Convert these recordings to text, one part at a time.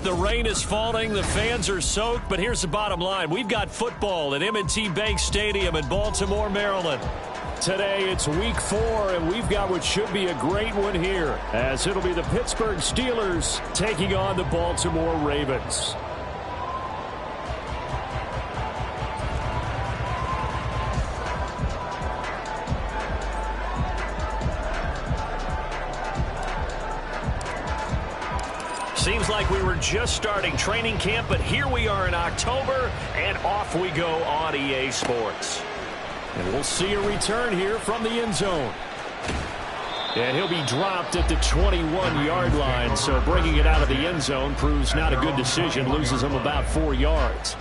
The rain is falling. The fans are soaked. But here's the bottom line. We've got football at M&T Bank Stadium in Baltimore, Maryland. Today it's week 4, and we've got what should be a great one here, as it'll be the Pittsburgh Steelers taking on the Baltimore Ravens. Seems like we were just starting training camp, but here we are in October, and off we go on EA Sports. And we'll see a return here from the end zone. And he'll be dropped at the 21-yard line, so bringing it out of the end zone proves not a good decision, loses him about 4 yards.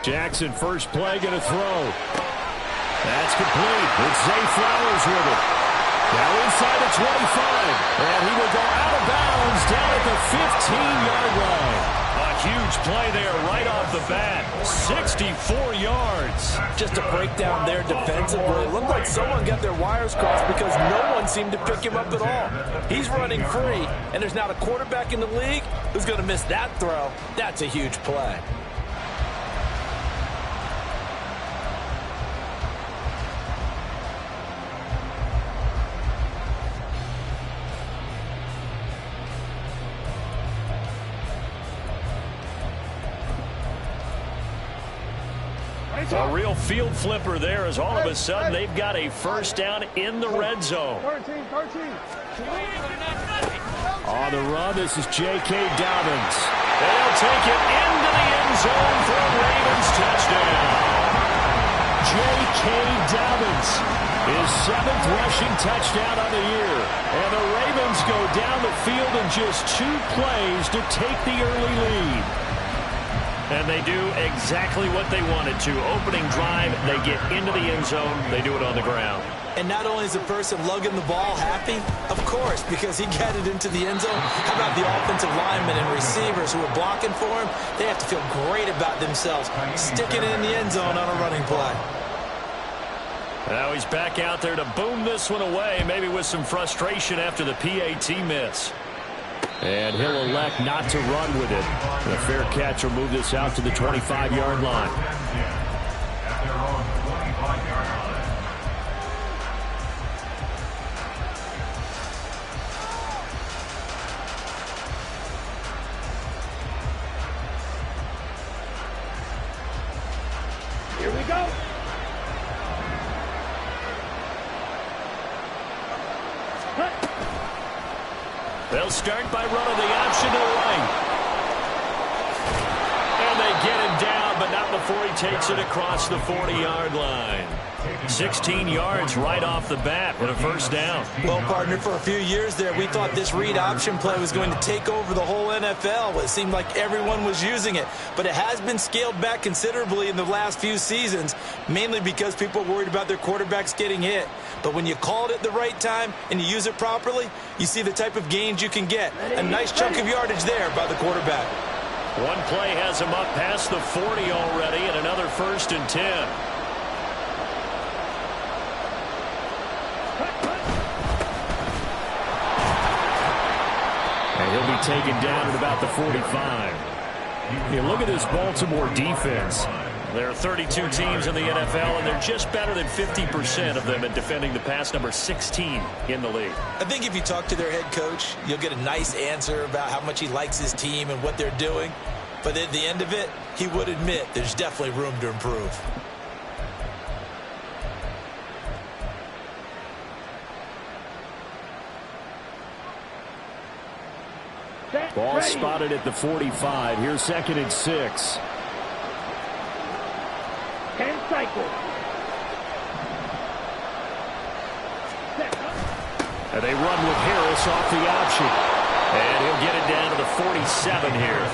Jackson, first play, going to throw. That's complete. It's Zay Flowers with it. Now inside the 25. And he will go out of bounds down at the 15-yard line. A huge play there right off the bat. 64 yards. Just a breakdown there defensively. It looked like someone got their wires crossed because no one seemed to pick him up at all. He's running free, and there's not a quarterback in the league who's going to miss that throw. That's a huge play. A real field flipper there, as all of a sudden they've got a first down in the red zone. On the run, this is J.K. Dobbins. They'll take it into the end zone for a Ravens touchdown. J.K. Dobbins, his 7th rushing touchdown of the year. And the Ravens go down the field in just 2 plays to take the early lead. And they do exactly what they wanted to. Opening drive, they get into the end zone. They do it on the ground. And not only is the person lugging the ball happy, of course, because he got it into the end zone. How about the offensive linemen and receivers who are blocking for him? They have to feel great about themselves, sticking it in the end zone on a running play. Now he's back out there to boom this one away, maybe with some frustration after the PAT miss. And he'll elect not to run with it. A fair catch will move this out to the 25-yard line. Here we go. They'll start by running the option to the right. And they get him down, but not before he takes it across the 40-yard line. 16 yards right off the bat and a first down. Well, partner, for a few years there, we thought this read option play was going to take over the whole NFL. It seemed like everyone was using it. But it has been scaled back considerably in the last few seasons, mainly because people are worried about their quarterbacks getting hit. But when you call it at the right time and you use it properly, you see the type of gains you can get. A nice chunk of yardage there by the quarterback. One play has him up past the 40 already, and another 1st and 10. And he'll be taken down at about the 45. You look at this Baltimore defense. There are 32 teams in the NFL, and they're just better than 50% of them at defending the pass, number 16 in the league. I think if you talk to their head coach, you'll get a nice answer about how much he likes his team and what they're doing. But at the end of it, he would admit there's definitely room to improve. Ball spotted at the 45. Here's 2nd and 6. 10 cycles. And they run with Harris off the option. And he'll get it down to the 47 here.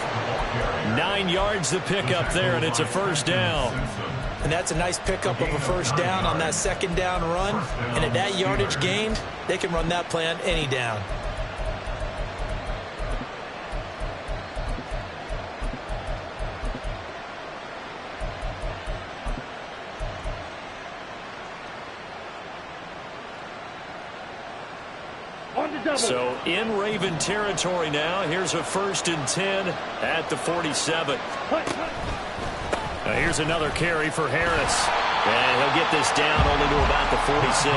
9 yards to pick up there, and it's a first down. And that's a nice pickup of a first down on that second down run. And at that yardage gained, they can run that play on any down. So in Raven territory now. Here's a 1st and 10 at the 47. Now here's another carry for Harris. And he'll get this down only to about the 46.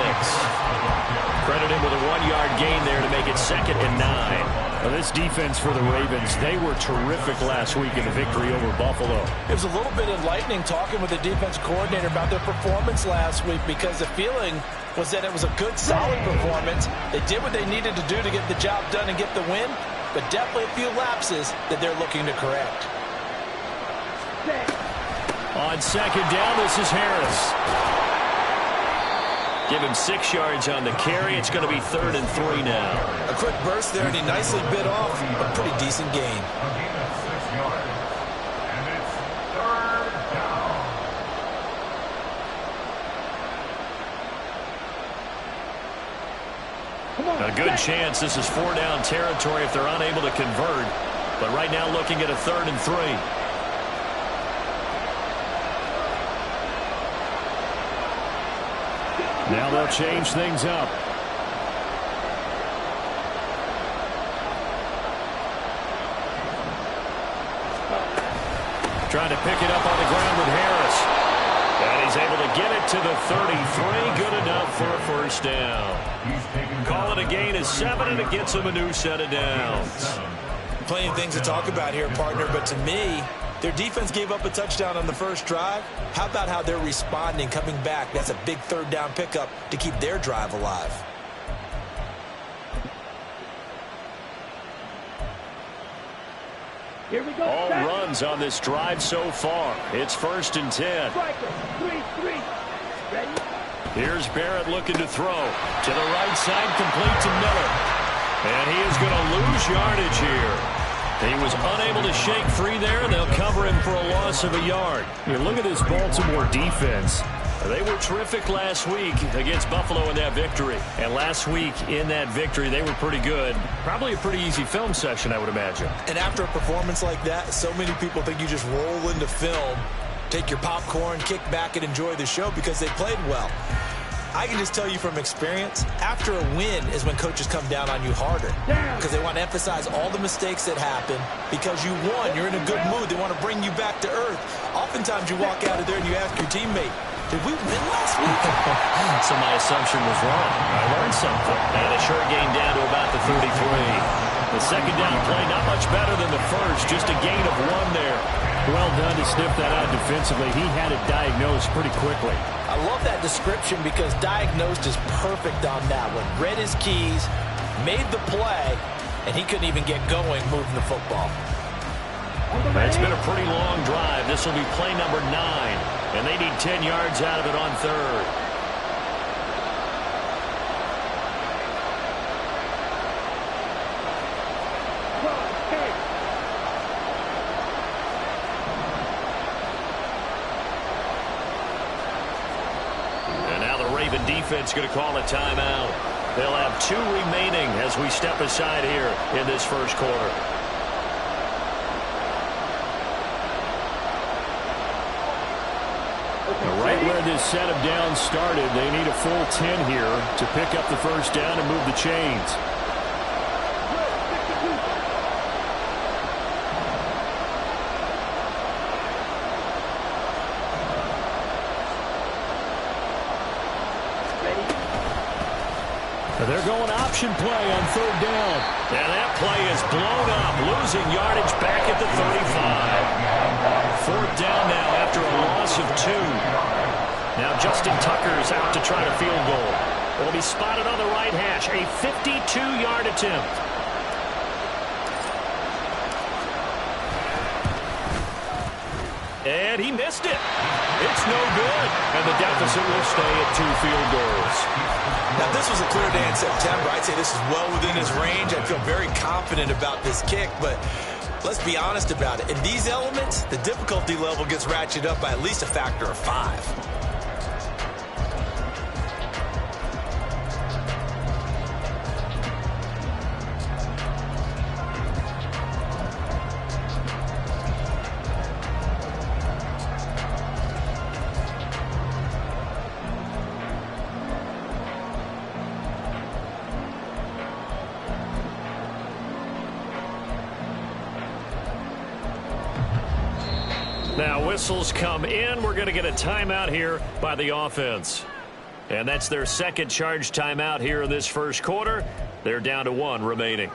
Credit him with a 1-yard gain there to make it 2nd and 9. Well, this defense for the Ravens, they were terrific last week in the victory over Buffalo. It was a little bit enlightening talking with the defense coordinator about their performance last week, because the feeling was that it was a good, solid performance. They did what they needed to do to get the job done and get the win, but definitely a few lapses that they're looking to correct. On 2nd down, this is Harris. Give him 6 yards on the carry. It's going to be 3rd and 3 now. A quick burst there, and he nicely bit off a pretty decent gain. A good chance this is 4-down territory if they're unable to convert. But right now looking at a 3rd and 3. Now they'll change things up. Trying to pick it up on the ground with Harris. And he's able to get it to the 33. Good enough for a 1st down. Call it a gain of 7, and it gets him a new set of downs. Plenty of things to talk about here, partner, but to me, their defense gave up a touchdown on the first drive. How about how they're responding, coming back? That's a big 3rd down pickup to keep their drive alive. Here we go. All runs on this drive so far. It's 1st and 10. Here's Barrett looking to throw. To the right side, complete to Miller. And he is going to lose yardage here. He was unable to shake free there, and they'll cover him for a loss of a yard. You look at this Baltimore defense. They were terrific last week against Buffalo in that victory. And last week in that victory, they were pretty good. Probably a pretty easy film session, I would imagine. And after a performance like that, so many people think you just roll into film, take your popcorn, kick back, and enjoy the show because they played well. I can just tell you from experience, after a win is when coaches come down on you harder, because they want to emphasize all the mistakes that happen. Because you won, you're in a good mood. They want to bring you back to earth. Oftentimes you walk out of there and you ask your teammate, did we win last week? So my assumption was wrong. I learned something. And a short gain down to about the 33. The 2nd down play, not much better than the first, just a gain of 1 there. Well done to sniff that out defensively. He had it diagnosed pretty quickly. I love that description because diagnosed is perfect on that one. Read his keys, made the play, and he couldn't even get going moving the football. It's been a pretty long drive. This will be play number 9, and they need 10 yards out of it on 3rd. Defense going to call a timeout. They'll have 2 remaining as we step aside here in this first quarter. Right where this set of downs started, they need a full 10 here to pick up the 1st down and move the chains. They're going option play on 3rd down. And that play is blown up, losing yardage back at the 35. 4th down now after a loss of 2. Now Justin Tucker is out to try to field goal. It will be spotted on the right hash. A 52-yard attempt. And he missed it. It's no good. And the deficit will stay at 2 field goals. Now, this was a clear day in September. I'd say this is well within his range. I feel very confident about this kick, but Let's be honest about it. In these elements, the difficulty level gets ratcheted up by at least a factor of 5. Now whistles come in. We're going to get a timeout here by the offense. And that's their second charge timeout here in this first quarter. They're down to 1 remaining.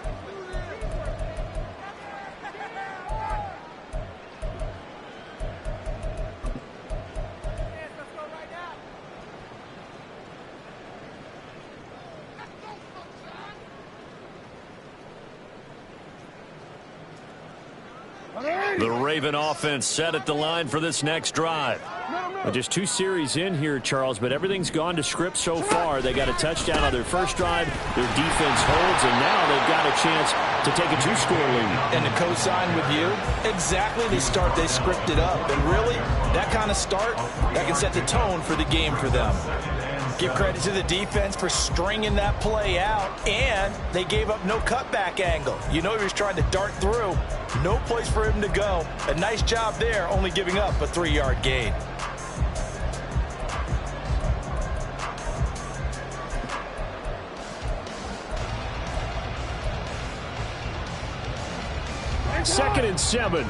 The Raven offense set at the line for this next drive. Just 2 series in here, Charles, but everything's gone to script so far. They got a touchdown on their first drive. Their defense holds, and now they've got a chance to take a 2-score lead. And to co-sign with you, exactly the start they scripted up. And really, that kind of start, that can set the tone for the game for them. Give credit to the defense for stringing that play out, and they gave up no cutback angle. You know he was trying to dart through. No place for him to go. A nice job there, only giving up a 3-yard gain. Second and 7.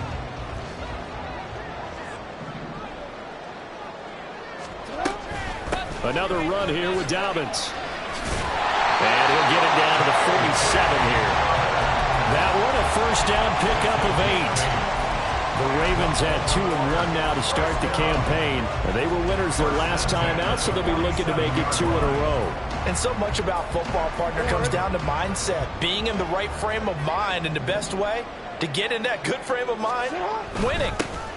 Another run here with Dobbins. And he'll get it down to the 47 here. That one a first down pickup of 8. The Ravens had 2 and 1 now to start the campaign. They were winners their last time out, so they'll be looking to make it 2 in a row. And so much about football, partner, comes down to mindset. Being in the right frame of mind, and the best way to get in that good frame of mind, winning.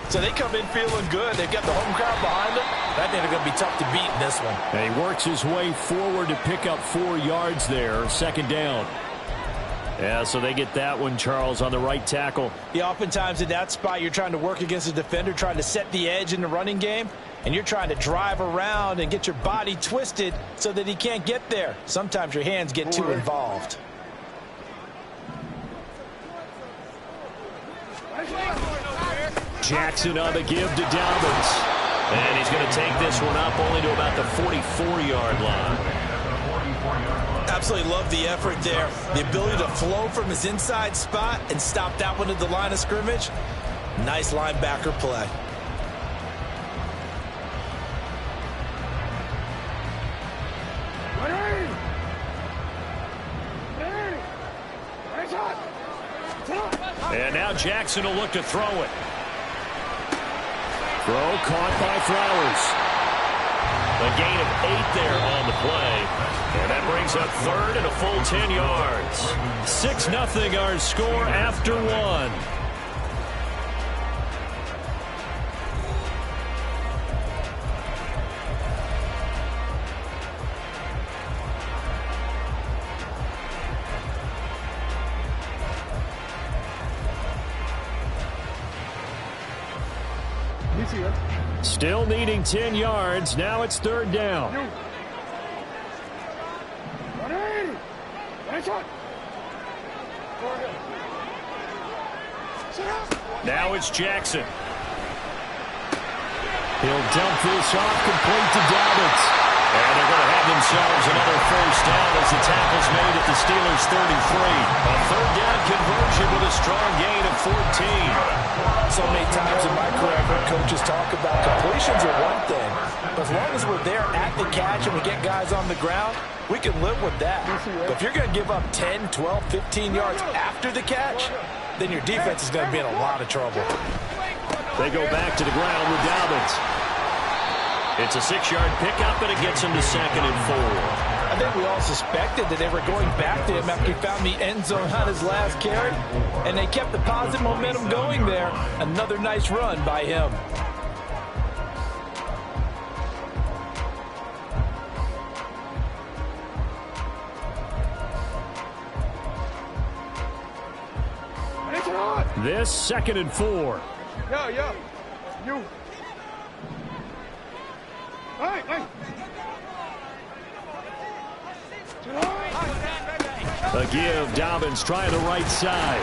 So they come in feeling good. They've got the home crowd behind them. I think they're going to be tough to beat in this one. And he works his way forward to pick up 4 yards there. Second down. Yeah, so they get that one, Charles, on the right tackle. Yeah, oftentimes in that spot, you're trying to work against a defender, trying to set the edge in the running game, and you're trying to drive around and get your body twisted so that he can't get there. Sometimes your hands get too involved. Jackson on the give to Dobbins. And he's going to take this one up only to about the 44-yard line. Absolutely love the effort there. The ability to flow from his inside spot and stop that one at the line of scrimmage. Nice linebacker play. And now Jackson will look to throw it. Throw caught by Flowers. A gain of 8 there on the play. And that brings up third and a full 10 yards. 6-0 our score after 1. Still needing 10 yards. Now it's third down. Now it's Jackson. He'll dump this off complete to Dobbins. And they're going to have themselves another first down as the tackle's made at the Steelers' 33. A third down conversion with a strong gain of 14. So many times in my career, I've heard coaches talk about completions are one thing, but as long as we're there at the catch and we get guys on the ground, we can live with that. But if you're going to give up 10, 12, 15 yards after the catch, then your defense is going to be in a lot of trouble. They go back to the ground with Dobbins. It's a 6-yard pickup, and it gets him to 2nd and 4. I think we all suspected that they were going back to him after he found the end zone on his last carry, and they kept the positive momentum going there. Another nice run by him. This 2nd and 4. Yo. You. Hey. A give. Dobbins trying the right side.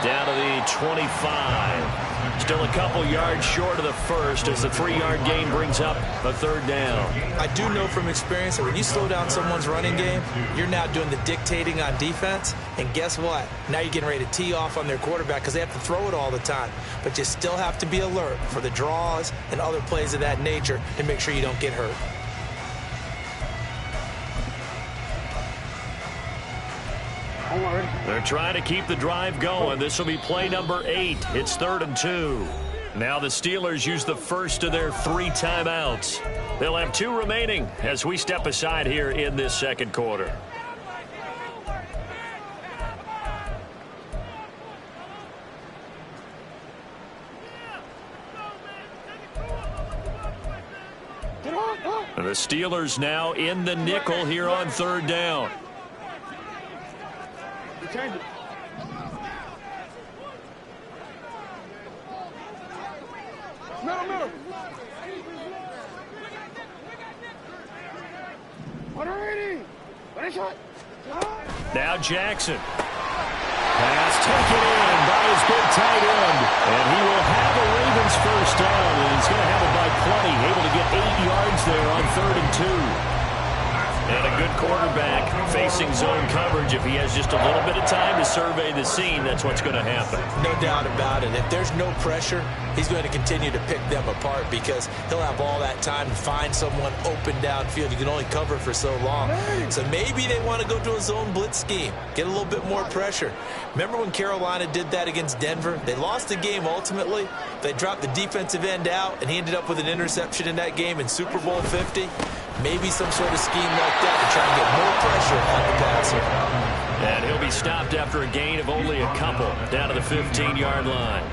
Down to the 25. Still a couple yards short of the first as the 3-yard gain brings up a 3rd down. I do know from experience that when you slow down someone's running game, you're now doing the dictating on defense. And guess what? Now you're getting ready to tee off on their quarterback because they have to throw it all the time. But you still have to be alert for the draws and other plays of that nature to make sure you don't get hurt. They're trying to keep the drive going. This will be play number 8. It's 3rd and 2. Now the Steelers use the first of their 3 timeouts. They'll have 2 remaining as we step aside here in this 2nd quarter. The Steelers now in the nickel here on 3rd down. Change it. Middle. Now Jackson. Pass taken in by his big tight end. And he will have a Ravens first down. And he's going to have it by plenty. Able to get 8 yards there on 3rd and 2. And a good quarterback facing zone coverage. If he has just a little bit of time to survey the scene, that's what's going to happen. No doubt about it. If there's no pressure, he's going to continue to pick them apart because he'll have all that time to find someone open downfield. You can only cover for so long. So maybe they want to go to a zone blitz scheme, get a little bit more pressure. Remember when Carolina did that against Denver? They lost the game ultimately. They dropped the defensive end out, and he ended up with an interception in that game in Super Bowl 50. Maybe some sort of scheme like that to try and get more pressure on the passer. And he'll be stopped after a gain of only a couple down to the 15-yard line.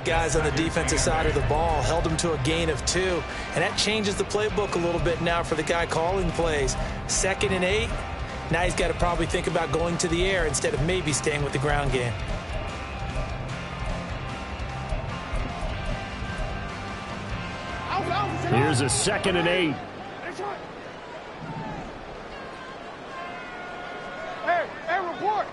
Guys on the defensive side of the ball held him to a gain of 2, and that changes the playbook a little bit now for the guy calling plays. 2nd and 8. Now he's got to probably think about going to the air instead of maybe staying with the ground game. Here's a 2nd and 8. Hey, report.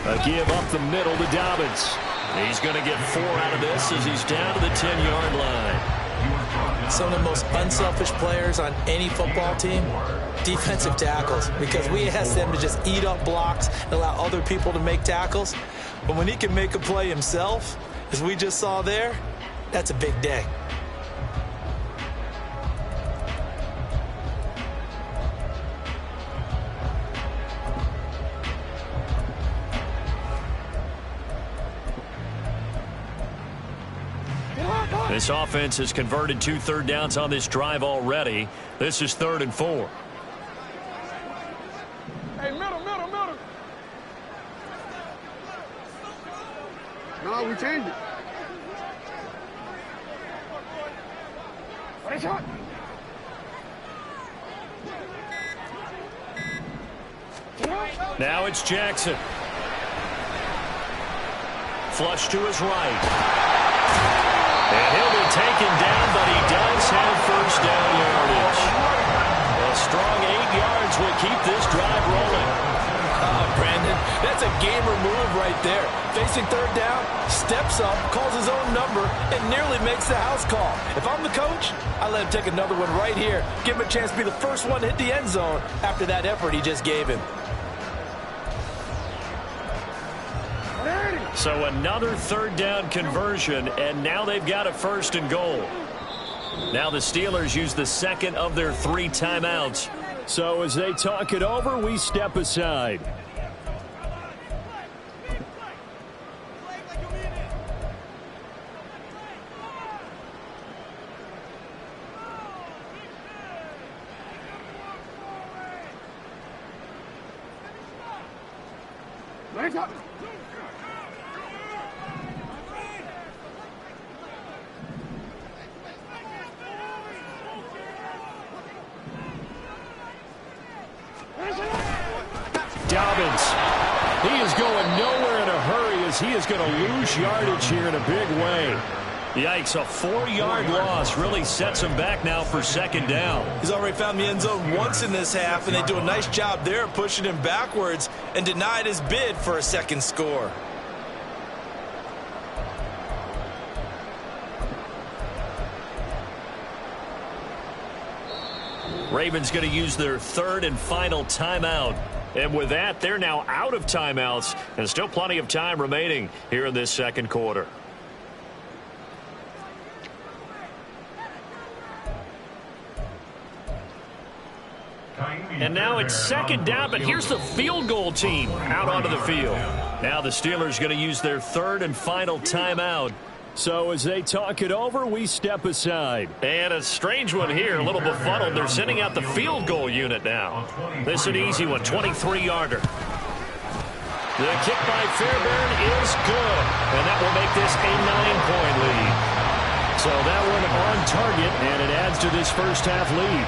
A give up the middle to Dobbins. He's going to get 4 out of this as he's down to the 10-yard line. Some of the most unselfish players on any football team, defensive tackles, because we ask them to just eat up blocks and allow other people to make tackles. But when he can make a play himself, as we just saw there, that's a big day. This offense has converted 2 third downs on this drive already. This is 3rd and 4. Hey, middle. No, we changed it. What a shot. Now it's Jackson. Flush to his right. And he'll be taken down, but he does have first down yardage. A strong 8 yards will keep this drive rolling. Brandon. That's a gamer move right there. Facing third down, steps up, calls his own number, and nearly makes the house call. If I'm the coach, I let him take another one right here. Give him a chance to be the first one to hit the end zone after that effort he just gave him. So another third down conversion, and now they've got a 1st and goal. Now the Steelers use the second of their 3 timeouts. So as they talk it over, we step aside. Legs up. Dobbins. He is going nowhere in a hurry as he is going to lose yardage here in a big way. Yikes, a 4-yard loss really sets him back now for 2nd down. He's already found the end zone once in this half, and they do a nice job there pushing him backwards and denied his bid for a 2nd score. Ravens going to use their 3rd and final timeout. And with that, they're now out of timeouts, and still plenty of time remaining here in this 2nd quarter. And now it's 2nd down, but here's the field goal team out onto the field. Now the Steelers going to use their 3rd and final timeout. So as they talk it over, we step aside. And a strange one here, a little befuddled. They're sending out the field goal unit now. This is an easy one, 23-yarder. The kick by Fairbairn is good, and that will make this a 9-point lead. So that one on target, and it adds to this first half lead.